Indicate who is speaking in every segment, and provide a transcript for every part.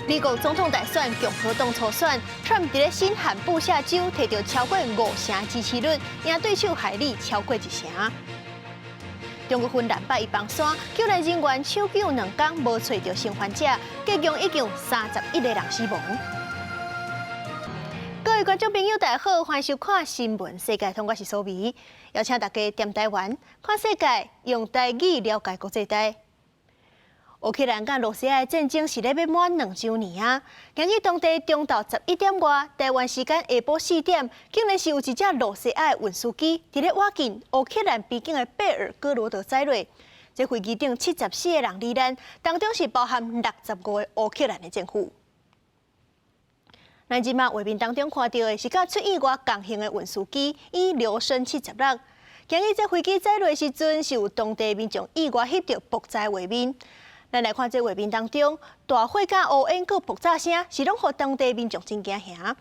Speaker 1: 美国总统大选共和党初选，Trump 在新罕布夏州摕到超过50%支持率，赢对手海莉超过1成。中国云南北一帮山救援人员抢救2天无找到生还者，结共已经31个人死亡。各位观众朋友，大家好，欢迎收看新闻世界通，我是苏眉，邀请大家踮台湾看世界，用台语了解国际台。乌克兰甲罗西亚的战争是咧要满2周年啊！今日当地中昼11点外，台湾时间下晡4点，竟然是有一架罗西亚的运输机伫咧挖进乌克兰边境的贝尔哥罗德载落。这飞机顶74个人罹难，当中是包含65个乌克兰的政府。咱即马画面当中看到的是甲出意外共型的运输机，以留声76。今日这飞机载落时阵，是有当地民众意外翕到爆炸画面。咱来看这画面当中，大火甲乌烟佮爆炸声，是拢互当地民众真惊吓。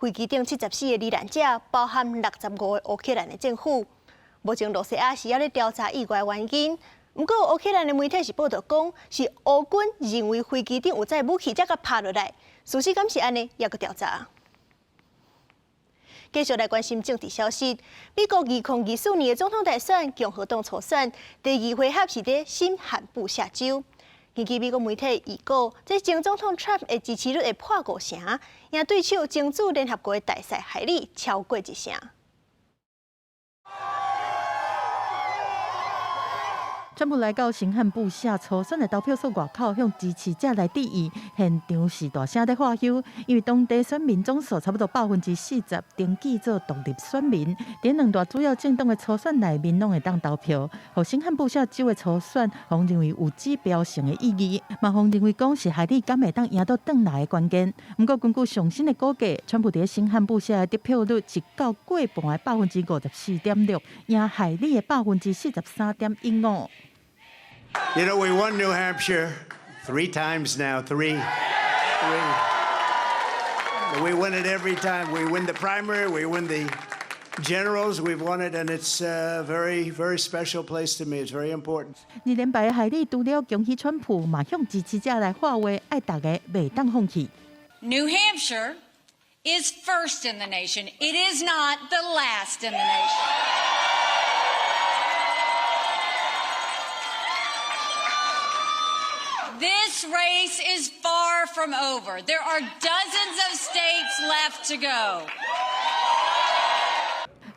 Speaker 1: 飞机顶74个罹难者，包含65个乌克兰的政府。目前罗西亚是要咧调查意外原因，不过乌克兰的媒体是报道讲，是乌军认为飞机顶有载武器，才甲拍落来。事实敢是安尼，也搁调查。继续来关心政治消息，美国2024年的总统大选，共和党初选第2回合是在新罕布夏州。根据美国媒体预告，这前总统 Trump 的支持率会破5成，赢对手争取联合国的大赛海莉超过1成。
Speaker 2: 川普来到新罕布夏初选的投票所外口，向支持者来致意，现场是大声在欢呼，因为当地选民总数差不多40%登记做独立选民。在2大主要政党的初选内面，拢会当投票。互新罕布夏州的初选，互认为有指标性的意义，嘛互认为讲是海莉敢会当赢到转来的关键。不过根据上新的估计，川普在新罕布夏的得票率是到过半的54.6%，赢海莉的43.15%。
Speaker 3: You know, we won New Hampshire 3 times now. Three. We win it every time. We win the primary, we win the generals, we've won it, and it's a very, very special place to me. It's very important.
Speaker 2: 2连败的海莉除了恭喜川普，嘛向支持者来喊话，爱大家袂当放弃。
Speaker 4: New Hampshire is first in the nation. It is not the last in the nation. This race is far from over. There are dozens of states left to go.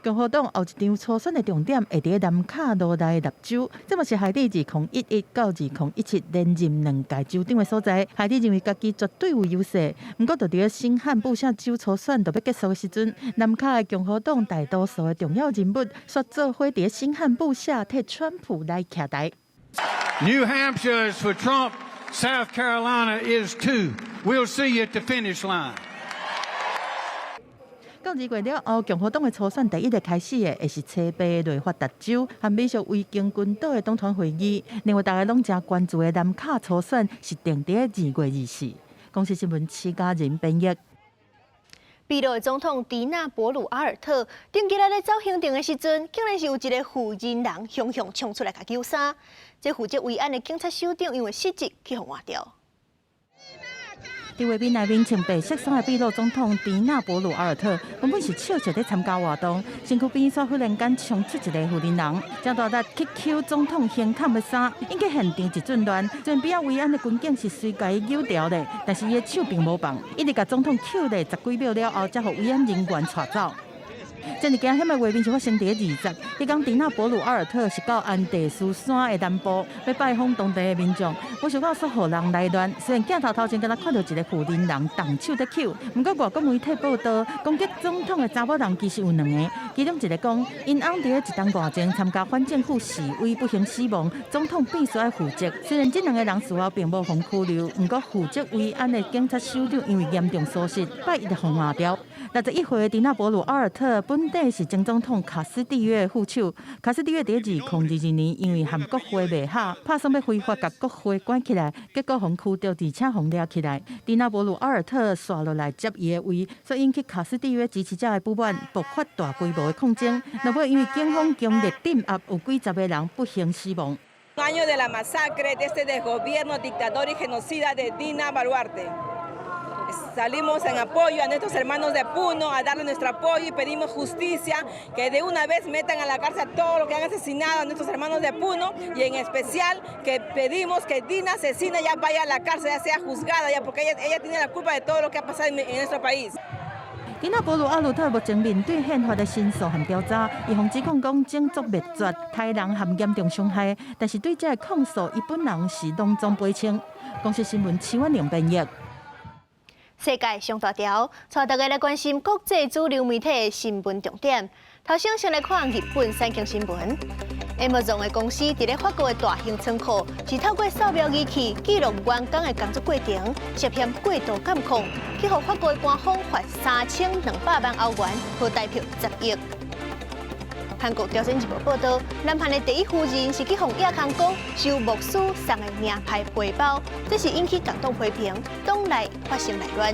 Speaker 2: 共和党后一场初选的重点会伫南卡罗来纳州，这嘛是海莉2011到2017连任2届州长的所在。海莉认为家己绝对有优势，不过就伫新罕布夏州初选就要结束的时阵，南卡的共和党大多数的重要人物说做伙伫新罕布夏替川普来徛台。
Speaker 5: New Hampshire is for Trump. South Carolina is too. We'll see you at the finish line.
Speaker 2: 到2月了后，共和党的初选第1个开始的，会是西北内华达州和美属维京群岛的党团会议。另外，大家拢真关注的南卡初选是定在2月24。公司新闻7家人编译。
Speaker 1: 秘鲁的总统迪纳博鲁阿尔特，顶起来咧走行程的时阵，竟然是有一个负人人汹汹冲出来甲救伞。这负责维安的警察首长因为失职去互换掉。
Speaker 2: 伫画面内面穿白色衫的秘鲁总统迪纳博鲁阿尔特，原本是笑笑在参加活动，身躯边煞忽然间冲出一个负人人，正大力去揪总统胸口的衫，引起现场一阵乱。虽然边仔维安的军警是随甲伊揪掉的，但是伊的手并无放，一直甲总统揪咧10几秒了后，才互维安人员带走。这日惊险的画面是发生伫20，迄讲迪纳博鲁阿尔特是到安第斯山的南部，要拜访当地的民众。我想到说互人来乱，虽然镜头头前敢若看到一个负人人动手在揪，不过外国媒体报道，攻击总统的查某人其实有2个，其中一个讲因翁伫1档外前参加反政府示威不幸死亡，总统必须要负责。虽然这2个人事后并无被拘留，不过负责维安的警察首长因为严重疏失，拜一直被换掉。61岁的迪纳博鲁阿尔特本底是前总统卡斯蒂约的副手。卡斯蒂约伫2022年因为和国会未合，拍算要非法甲国会关起来，结果被驱逐，而且被抓起来。迪纳博鲁阿尔特刷落来接伊的位，所以引起卡斯蒂约支持者的不满，爆发大规模的抗争。若尾因为警方强烈镇压，有几十个人不幸死亡。
Speaker 6: año de la masacre de este desgobierno dictador y genocida de Dina Boluarte. Salimos en apoyo a nuestros hermanos de Puno, a darle nuestro apoyo y pedimos justicia, que de una vez metan a la cárcel a todos los que han asesinado a nuestros hermanos de Puno y en especial que pedimos que Dina asesina ya vaya a la cárcel, ya sea juzgada, ya porque ella tiene la culpa de todo lo que ha pasado en nuestro país.
Speaker 2: 迪纳波鲁阿鲁特目前面对宪法的申诉和调查，伊方指控讲种族灭绝、杀人和严重伤害，但是对这个控诉，伊本人是拢总赔清。公司新闻7万200亿。
Speaker 1: 世界上大条，带大家来关心国际主流媒体的新闻重点。头先来看日本产经新闻。Amazon 的公司伫咧法国的大型仓库，是透过扫描仪器记录员工的工作过程，涉嫌过度监控，去互法国的官方罚3200万欧元，和代票10亿。韩国朝鲜日报报道，南韩的第一夫人是去向亚康讲收牧师送的名牌背包，这是引起共同批评，党内发生内乱。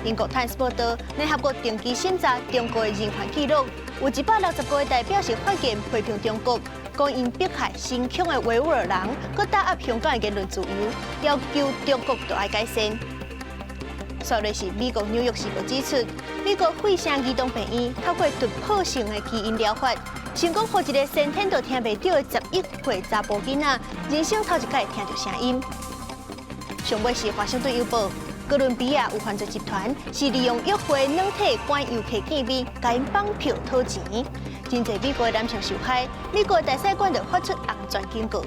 Speaker 1: 英国《Times》报道，联合国定期审查中国的人权记录，有160个代表是发言批评中国，讲因迫害新疆的维吾尔人，佮打压香港的言论自由，要求中国都要改善。说的是美国《纽约时报》指出，美国肺腺移动病院透过突破性的基因疗法，成功让一个先天就听袂到的11岁查甫囡仔，人生头一摆听到声音。上尾是《华盛顿邮报》。哥伦比亚有犯罪集团是利用约会软体管游客见面，甲因绑票讨钱。真侪美国的男性受害，美国大使馆就发出安全警告。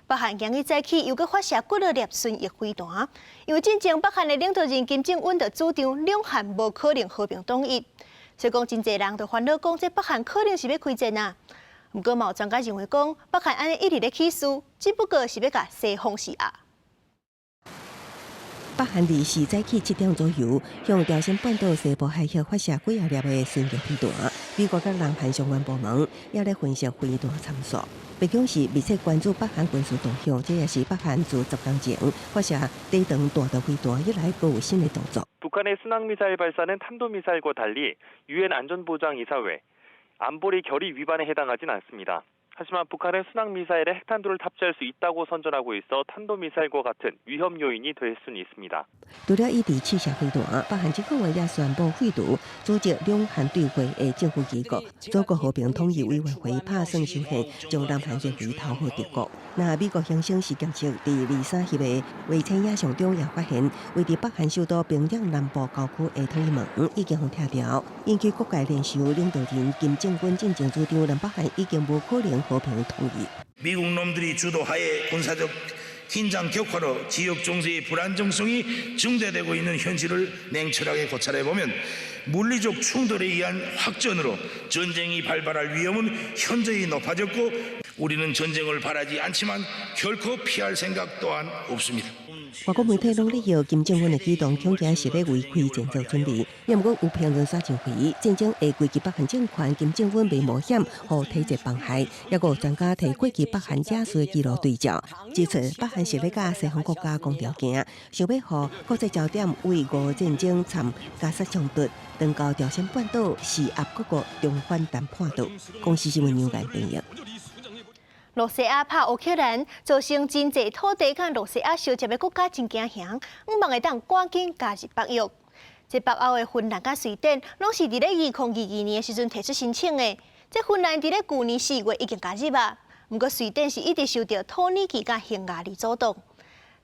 Speaker 1: 北韩今日早起又搁发射骨力顺翼飞弹，因为进前北韩的领导人金正恩就主张两韩无可能和平统一，所以讲真侪人就烦恼讲，这北韩可能是要开战啊。不过有专家认为讲，北韩安尼一直咧起事，只不过是要甲西方施压。
Speaker 7: 北韩24早起7点左右，向朝鲜半岛西部海峡发射几啊粒的巡航飞弹。美国甲南韩相关部门也咧分析飞弹参数。北京市密切关注北韩军事动向，这也是北韩自10天前发射低档大导飞弹以来各有新的动作。
Speaker 8: 북한의 순항미사일 발사는 탄도미사일과 달리 유엔 안전보장이사회 안보리 결의 위반에 해당하진 않습니다. 하지만 북한은 순항미사일에 핵탄두를 탑재할 수 있다고 선전하고 있어 탄도미사일과 같은 위험 요인이 될 수는 있습니다.
Speaker 7: 除了伊伫试射飞弹，北韩这个月也宣布废除组织两韩对话的政府机构，祖国和平统一委员会拍算修宪，将南韩选举投予中国。那美国行星实验室伫23日的卫星影像中也发现，位伫北韩首都平壤南部郊区的统一门已经互拆掉，引起各界联想领导人金正恩进前主张，南北韩已经无可能和平统一。
Speaker 9: 미국 놈들이 주도하에 군사적 긴장 격화로 지역 정세의 불안정성이 증대되고 있는 현실을 냉철하게 고찰해 보면 물리적 충돌에 의한 확전으로 전쟁이 발발할 위험은 현저히 높아졌고 우리는 전쟁을 바라지 않지만 결코 피할 생각 또한 없습니다.
Speaker 7: 外国媒体拢利用金正恩的举动，恐惊是咧为开战做准备。也毋过有评论说认为，战争会危及北韩政权，金正恩未冒险和体制帮害。也有专家提过去北韩假术的记录对照，指出北韩是咧甲西方国家讲条件，想要互国际焦点为俄战争参加沙冲突，登到朝鲜半岛施压各国重返谈判桌。公司新闻纽约编译。
Speaker 1: 罗西亚拍乌克兰，造成真济土地甲罗西亚相接的国家真惊吓，希望会当赶紧加入北约。这北欧的芬兰甲瑞典，拢是伫咧2022年的时阵提出申请的。这芬兰伫咧去年4月已经加入啊，不过瑞典是一直受到土耳其甲匈牙利阻挡。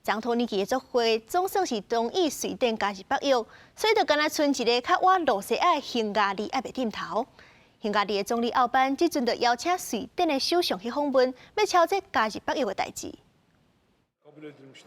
Speaker 1: 将土耳其的作会总算是同意瑞典加入北约，所以就敢若剩一个较晚罗西亚的匈牙利还袂点头。 匈牙利的总理奥班即阵就邀请瑞典的首相去访问，要敲这加入北约的代志。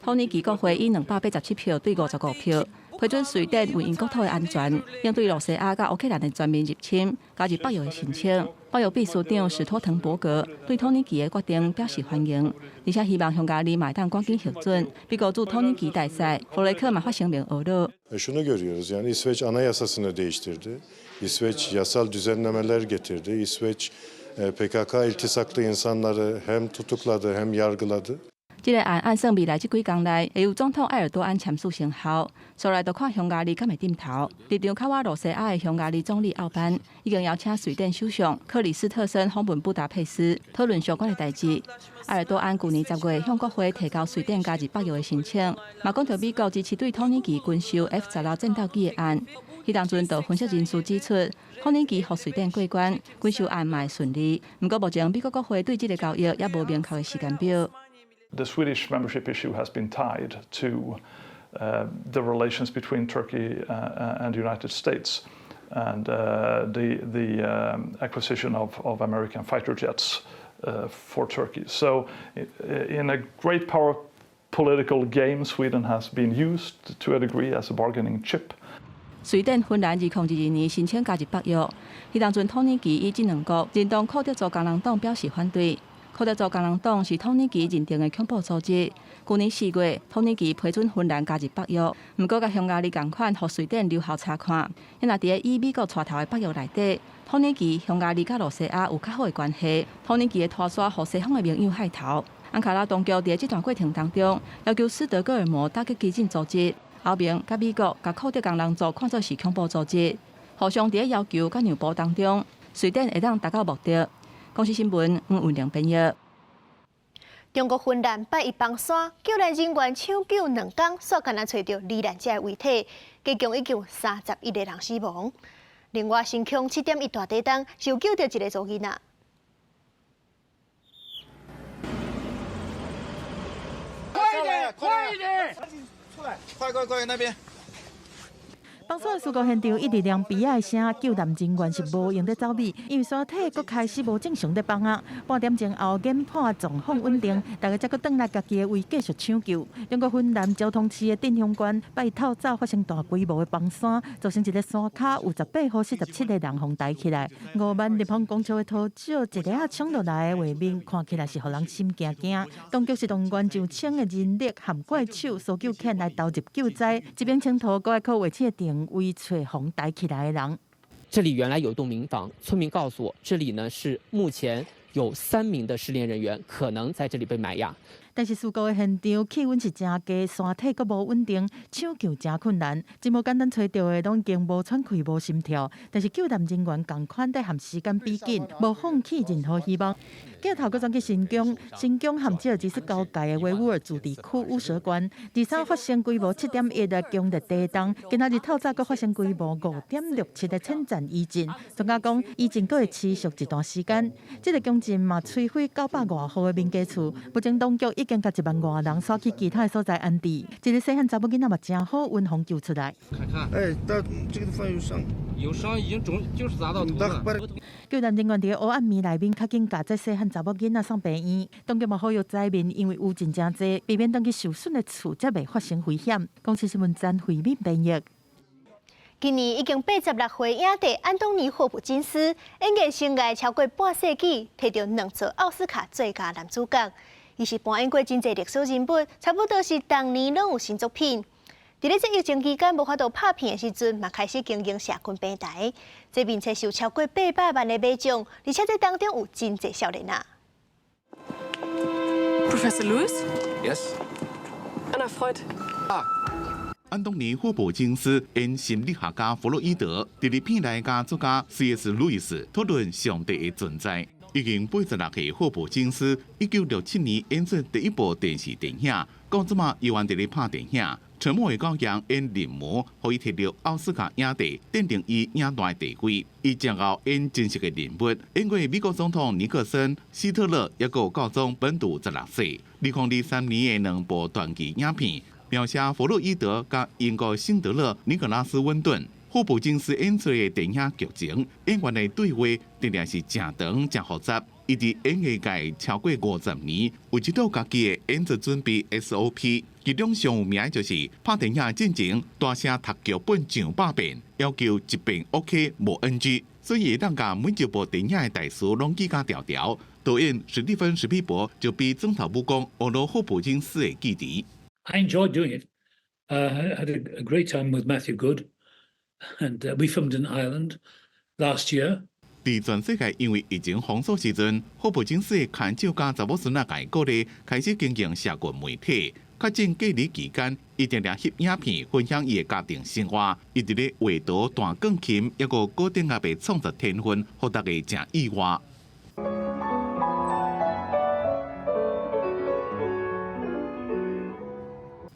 Speaker 10: 土耳其国会以287票对55票批准瑞典为因国土的安全，应对罗西亚甲乌克兰的全面入侵加入北约的申请。北约秘书长史托滕伯格对土耳其的决定表示欢迎，而且希望匈牙利嘛当赶紧核准。美国驻土耳其大使弗雷克嘛发声明俄罗。
Speaker 11: Şunu görüyoruz yani İsveç anayasasını değiştirdi. İsveç yasal düzenlemeler getirdi. İsveç PKK iltisaklı insanları hem tutukladı hem yargıladı.
Speaker 10: 这个案算未来这几天内会由总统埃尔多安签署生效，所来就看匈牙利敢会点头。立场靠我罗西亚的匈牙利总理奥班已经邀请瑞典首相克里斯特森访问布达佩斯，讨论相关的代志。埃尔多安去年10月向国会提交瑞典加入北约的申请，嘛讲到美国支持对土耳其军售 F-16战斗机的案。迄当阵，就分析人士指出，土耳其和瑞典过关，军售案嘛会顺利。不过目前美国国会对这个交易也无明确的时间表。
Speaker 12: The Swedish membership issue has been tied to the relations between Turkey and the United States, and the acquisition of American fighter jets for Turkey. So, in a great power political game, Sweden has been used to a degree as a bargaining chip.
Speaker 10: 瑞典、芬兰2012年申请加入北约，迄当阵土耳其以这两国认同库德族工人党表示反对。库德族工人党是土耳其认定的恐怖组织。去年4月，土耳其批准芬兰加入北约，不过甲匈牙利同款，互瑞典留校查看。因若伫个以美国带头的北约内底，土耳其、匈牙利甲罗西亚有较好的关系。土耳其的拖沙互西方的盟友害头。安卡拉当局伫这段过程当中，要求斯德哥尔摩打击激进组织，后面甲美国甲库德工人族看作是恐怖组织，互相伫个要求甲让步当中，瑞典会当达到目的。公司新闻黄文良编译。
Speaker 1: 中国云南拜一帮山，救援人员抢救2天，所干那找到罹难者的遗体，加共已经31个人死亡。另外，新疆7点1大地震，又救到一个祖囡仔。
Speaker 13: 快一点，快一点！出来，快，那边。
Speaker 2: 帮山的事故现场一直让悲哀声，救援人员是无用得走米，因为山体佫开始无正常在放啊。半点钟后，研判状况稳定，大家才佫转来家己的位继续抢救。中国云南交通市的镇雄县拜透早发生大规模的崩山，造成一个山卡有18号47个人红抬起来。5万立方公尺的土石一个啊冲落来的画面，看起来是互人心惊惊。当局是动员上千的人力含怪手、搜救犬来投入救灾，一边清土，搁要靠维持定位找红抬起来的人。
Speaker 14: 这里原来有栋民房，村民告诉我，这里呢是目前有3名的失联人员可能在这里被埋压。
Speaker 2: 但是事故的现场气温是真低，山体阁无稳定，抢救真困难。真无简单找到的，拢已经无喘气、无心跳。但是救援人员同款在和时间比紧，无放弃任何希望。镜头佫转去新疆和吉尔吉斯交界的维吾尔自治区乌蛇关，23发生规模7.1的强烈地震，今仔日透早佫发生规模5.67的侵占余震。专家讲，余震佫会持续一段时间。这个强震嘛，摧毁900多户的民家厝，目前当局已经甲1万多人刷去其他的所在安置。一个细汉查某囡仔嘛，真好运风救出来。
Speaker 13: 看看，哎，到这个地方有伤，已经就是砸到头了。
Speaker 2: 救援人员伫黑暗暝内面，较紧甲这细汉查某囡仔送病院。当局嘛呼吁灾民，因为余震真济，避免当去受损的厝，才袂发生危险。公司新闻站回面编译。
Speaker 1: 今年已经86岁影帝安东尼·霍普金斯，演艺生涯超过半世纪，摕到2座奥斯卡最佳男主角。伊是扮演过真侪历史人物，差不多是当年拢有新作品。伫咧这疫情期间无法度拍片的时阵，嘛开始经营社群平台，这并且受超过800万的买奖，而且这当中有真侪少年啊。
Speaker 15: Professor Lewis?
Speaker 16: Yes.
Speaker 15: Anna Freud.
Speaker 16: 安东尼·霍普金斯演心理学家弗洛伊德，伫咧片内甲作家 C.S. 路易斯讨论上帝的存在。已经86岁霍普金斯，1967年演出第一部电视电影，到即嘛依然伫咧拍电影。沉默的羔羊演人魔，可以摕到奥斯卡影帝，奠定伊影坛地位。伊之后演真实的人物，演过美国总统尼克森、希特勒，也有教宗本笃16世。2023年的2部传记影片，描写弗洛伊德甲英国辛德勒、尼可拉斯·温顿。霍普金斯演出的电影剧情，演员的对话定定是真长、真复杂。伊伫演艺界超过50年，为一套家己的演出准备 SOP。其中上有名就是拍电影进前大声读剧本上100遍，要求一遍 OK 无 NG， 所以会当甲每一部电影的台词拢记甲条条。导演史蒂芬·史皮伯就比总头武功学了霍普金斯的技艺。
Speaker 17: I enjoyed doing it. I had a great time with Matthew Good, and we filmed in Ireland last year.
Speaker 16: 伫全世界因为疫情封锁时阵，霍普金斯的牵照甲查某孙仔家鼓励，开始经营社群媒体。确诊隔离期间，伊定定翕影片分享伊的家庭生活，伊伫咧画图、弹钢琴，抑个古典乐的创作天分，互大家真意外。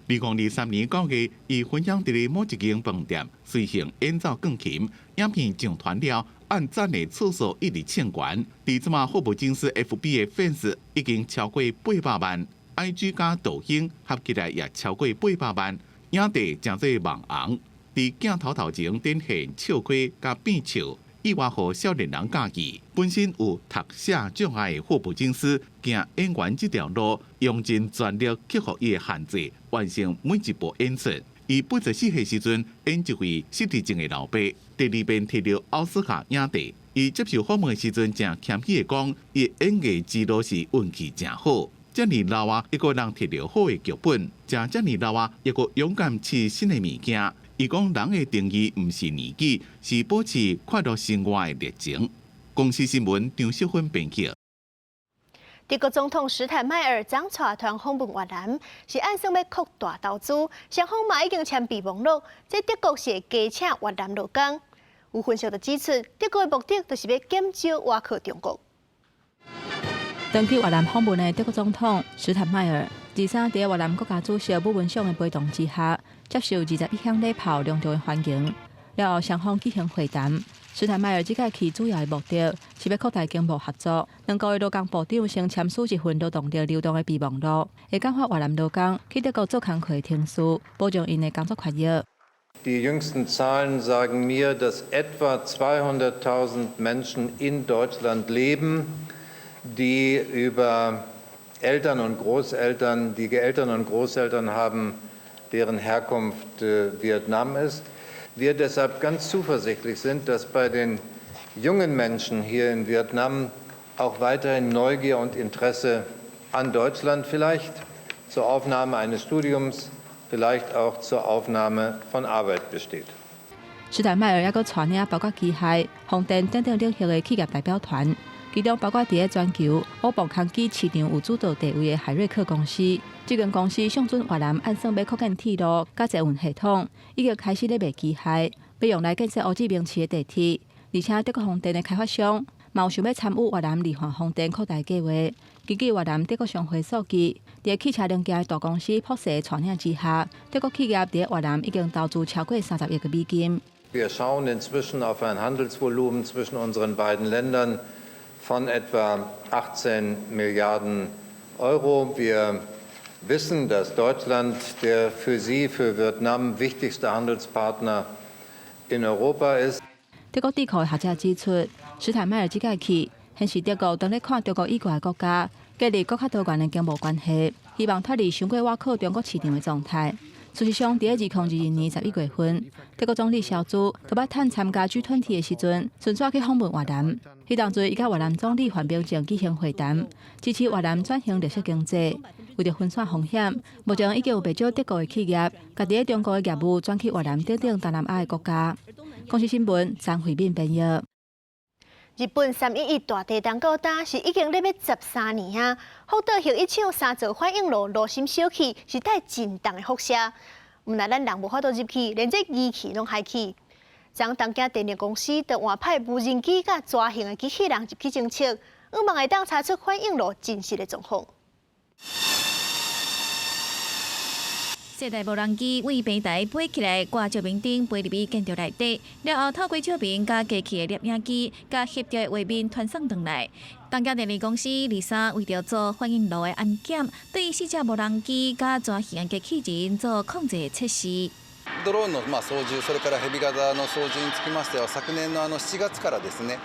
Speaker 16: 2023年9月，伊分享伫咧某一间饭店随行演奏钢琴，影片上传了，按赞的次数一直抢悬。伫即马霍普金斯 FB 的 fans 已经超过800万。IG 加抖音合起来也超过800万，影帝真侪网红伫镜头前展现笑亏加变笑，意外互少年人喜喜。本身有读写障碍的霍普金斯，行演员这条路，用尽全力克服伊的限制，完成每一部演出。伊84岁时阵演一位失智症的老爸，第2遍摕到奥斯卡影帝。伊接受访问的时阵，真谦虚的讲，伊演艺之路是运气真好。遮尔老啊，一个人摕到好的剧本，遮尔老啊，一个勇敢试新的物件。伊讲人的定义毋是年纪，是保持快乐生活的热情。公司新闻张秀芬编辑。
Speaker 1: 德国总统施坦迈尔将带团访问越南，是按算要扩大投资，双方嘛已经签备忘录，即德国是加请越南劳工。有分析就指出，德国的目的就是要减少瓦克中国。
Speaker 10: 登去越南访问的德国总统施坦迈尔，23在越南国家主席武文赏的陪同之下，接受21项礼炮隆重的欢迎。了后，双方举行会谈。施坦迈尔这届去主要的目的是要扩大经贸合作。2个月劳工部长先签署一份劳动力流动的备忘录，会简化越南劳工去德国做工课的天数，保障因的工作权益。
Speaker 18: Die jüngsten Zahlen sagen mir, dass etwa 200.000 Menschen in Deutschland leben, die über Eltern und Großeltern, die Eltern und Großeltern haben, deren Herkunft Vietnam ist. Wir deshalb ganz zuversichtlich sind, dass bei den jungen Menschen hier in Vietnam auch weiterhin Neugier und Interesse an Deutschland vielleicht zur Aufnahme eines Studiums, vielleicht auch zur Aufnahme von Arbeit besteht.
Speaker 10: 施坦迈尔也阁带领包括机械、风电等等领域的企业代表团。其中包括伫咧全球欧邦空机市场有主导地位的海瑞克公司，这间公司向准越南按算要扩建铁路、甲捷运系统，以及开始咧卖机械，要用来建设乌志明市的地铁。而且德国风电的开发商嘛有想要参与越南离岸风电扩大计划。根据越南德国商会数据，伫汽车零件的大公司普世的带领之下，德国企业伫越南已经投资超过30亿美金。
Speaker 18: Wir schauen inzwischen auf ein Handelsvolumen zwischen unseren beiden Ländern von etwa 18 Milliarden Euro. Wir wissen, dass Deutschland der für Sie, für Vietnam wichtigste Handelspartner in Europa ist.
Speaker 10: 德国智库的学者指出，施坦迈尔这届去，显示德国当咧看中国以外的国家建立更较多元的经贸关系，希望脱离伤过瓦靠中国市场的状态。事实上，伫2022年11月份，德国总理肖兹特别趁参加 G20 的时阵，顺续去访问越南。迄当阵，伊甲越南总理范冰静举行会谈，支持越南转型绿色经济。为着分散风险，目前已经有不少德国的企业，家伫咧中国的业务转去越南等等东南亚的国家。公司新闻张慧敏编译。
Speaker 1: 日本311大地震到今是已经咧要13年啊！福岛核一厂3座反应炉炉心烧起，是带真重的辐射。毋但咱人无法度入去，连这仪器拢害去。将东京电力公司就换派无人机甲蛇形的机器人入去侦测，希望会当查出反应炉真实的状况。
Speaker 19: 这台无人机为平台飞起来，挂照明灯飞入去建筑内底，了后透过照明甲机器的摄影机，甲翕照的画面传送转来。东京电力公司23为着做反应炉的安检，对4只无人机甲蛇形的机器人做控制测试。
Speaker 20: ドローンの操縦、それからヘビ型の操縦につきましては、昨年の7月からですね、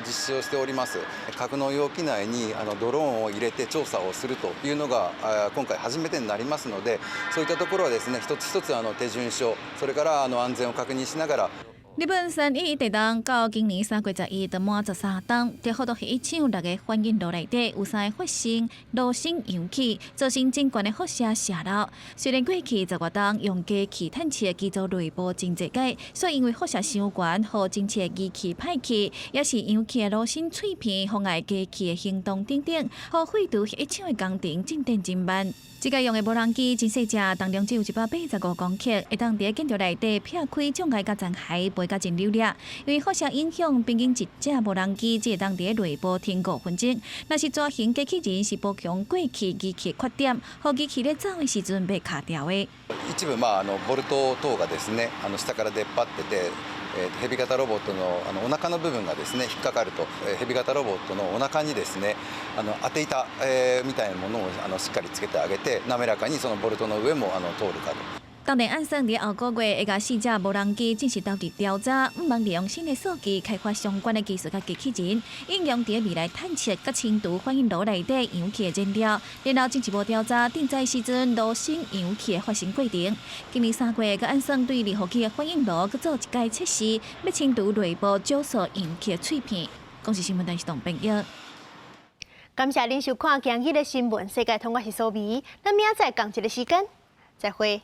Speaker 20: 実施をしております。格納容器内にドローンを入れて調査をするというのが今回初めてになりますので、そういったところはですね、一つ一つ手順書、それから安全を確認しながら。
Speaker 19: 日本3月地震到今年3月11日就满13天，在好多迄一场6个反应炉内底有3个发生炉心氧气，造成真悬的辐射泄漏。虽然过去10月冬用加气探测机组内部真侪解，所以因为辐射伤悬，互侦测仪器歹去，也是氧气的炉心碎片妨碍加气的行动等等，互废除迄一场的工程进展真慢。这个用的无人机真细只，当中只有185公克，会当伫建筑内底撇开障碍甲残骸，飞甲真溜溜。因为辐射影响，平均一只无人机只会当伫内部停5分钟。若是蛇形机器人是补强过去机器的缺点，互機器咧走的時陣被卡掉的。
Speaker 20: 一部ボルト等がですね、下から出っ張ってて。ヘビ型ロボットのお腹の部分がですね引っかかると、ヘビ型ロボットのお腹にですね当て板、みたいなものをしっかりつけてあげて滑らかにそのボルトの上も通るかと。
Speaker 19: 当然，按算伫后个月会甲4只无人机正式投入调查，毋忙利用新的数据开发相关的技术甲机器人，应用伫未来探测甲清除反应炉内底氧气的燃料，然后进一步调查定在时阵炉心氧气的发生过程。今年3月，佮按算对离合器的反应炉佮做一届测试，要清除内部少数氧气的碎片。公视新闻台是董朋友。
Speaker 1: 感谢您收看今日的新闻，世界通我是苏眉，咱明仔载同一个时间再会。